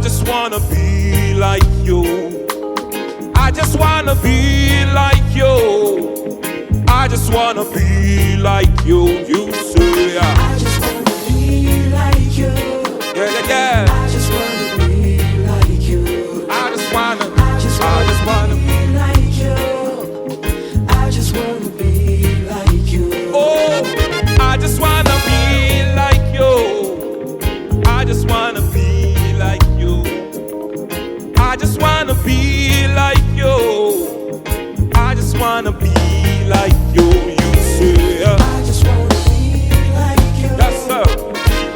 just wanna be like you. I just wanna be like you. I just wanna be like you. You say I just wanna be like you. yeah, yeah, yeah. I just wanna be like you. I just wanna be like you. I just wanna be like you. oh, I just wanna be like you. I just wanna be like you. I just wanna be like you. I just wanna be like you. You say I just wanna be like you. yes, sir.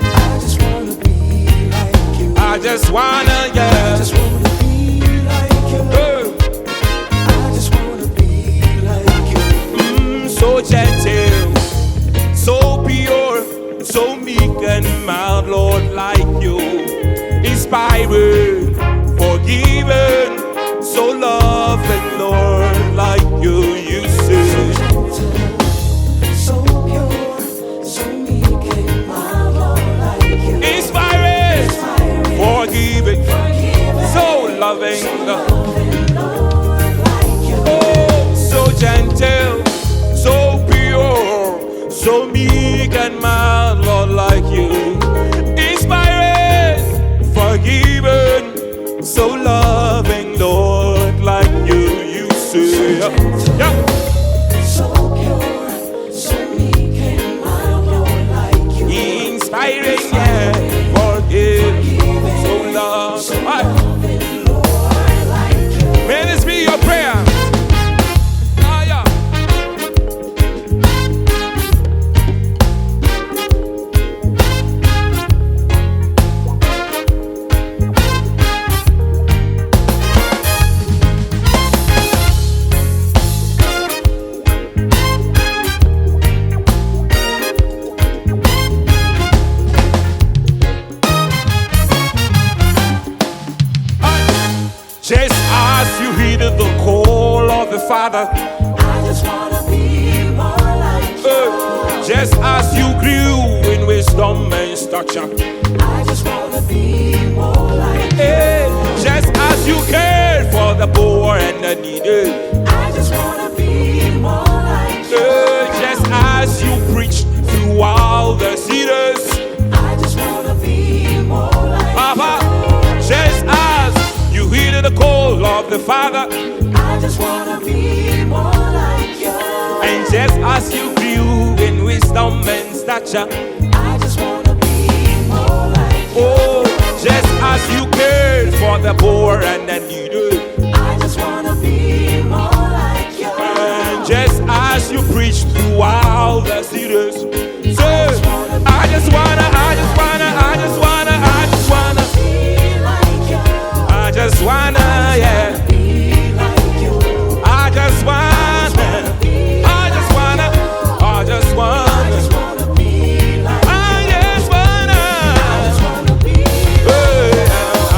I just wanna be like you. I just wanna, I yeah. just wanna be like you. Hey. I just wanna be like you. So gentle, so pure, so meek and mild, Lord, like you. Inspiring, forgiving, so loving, Lord, like you. You say, So pure, so meek and mild, Lord, like you. inspiring, forgiving, so loving, Lord, like you. oh, so gentle, so pure, so meek and mild, Lord, like you. Inspiring, forgiving, so loving, Lord, like you. You say, yeah. So pure, so meek and mild, Lord, like you. Inspiring, yeah, forgiving, so loving. Loving, Lord, like you. May this be your prayer. Ah, yeah. Just as you heeded the call of the Father, I just wanna be more like you. just as you grew in wisdom and stature, I just wanna be more like you. just as you cared for the poor and the needy, I just wanna be more like you. just as you preached through all the cedars, I just wanna be more like Papa, just as you heeded the call of the Father, you. I just wanna be more like you. and just as you grew in wisdom and stature, I just wanna be more like you. oh, just as you cared for the poor and the needy, I just wanna be more like you. and just as you preached through all the cedars, say, I just wanna, I just wanna, I just wanna, I just wanna, Be like you. I just wanna, yeah, Be like you. I just wanna, I just wanna, I just I wanna, just wanna be like you. I just wanna, I just wanna be. hey,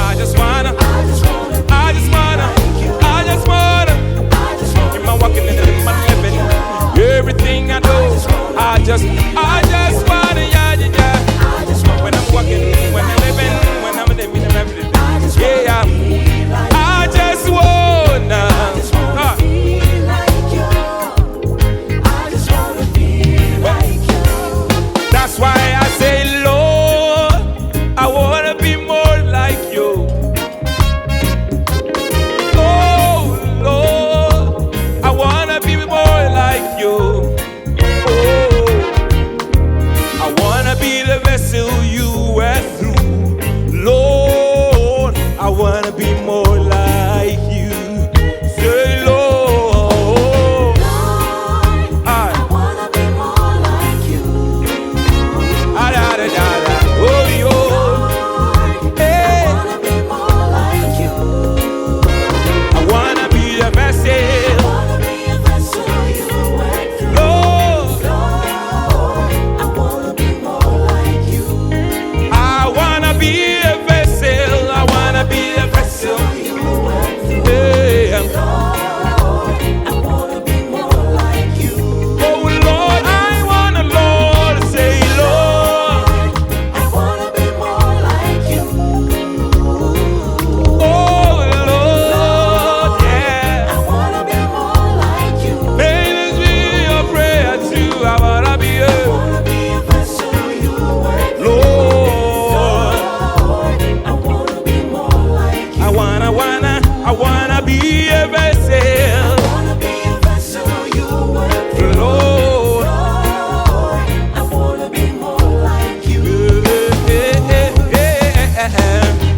I just wanna, I just wanna be I just wanna, like you. I just wanna. I just wanna In my walking and in my living, everything I do, I just wanna, yeah, yeah, yeah. I just wanna When I'm walking, when I'm living, when I'm living, I'm living, I just wanna yeah, be like you. I just wanna, I just wanna be like you. I just wanna be like you. that's why I say, Lord, I wanna be more like you. Oh, Lord, I wanna be more like you. Oh, I wanna be the vessel you went through. Lord, I wanna be more like you. Say, Lord, I wanna be more like you. oh, yo, hey, I wanna be more like you. I wanna be the vessel. I wanna be a vessel you went through. Lord, Lord, I wanna be more like you. I wanna be a vessel. I wanna be a vessel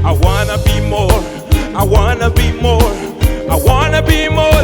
I wanna be more. I wanna be more. I wanna be more.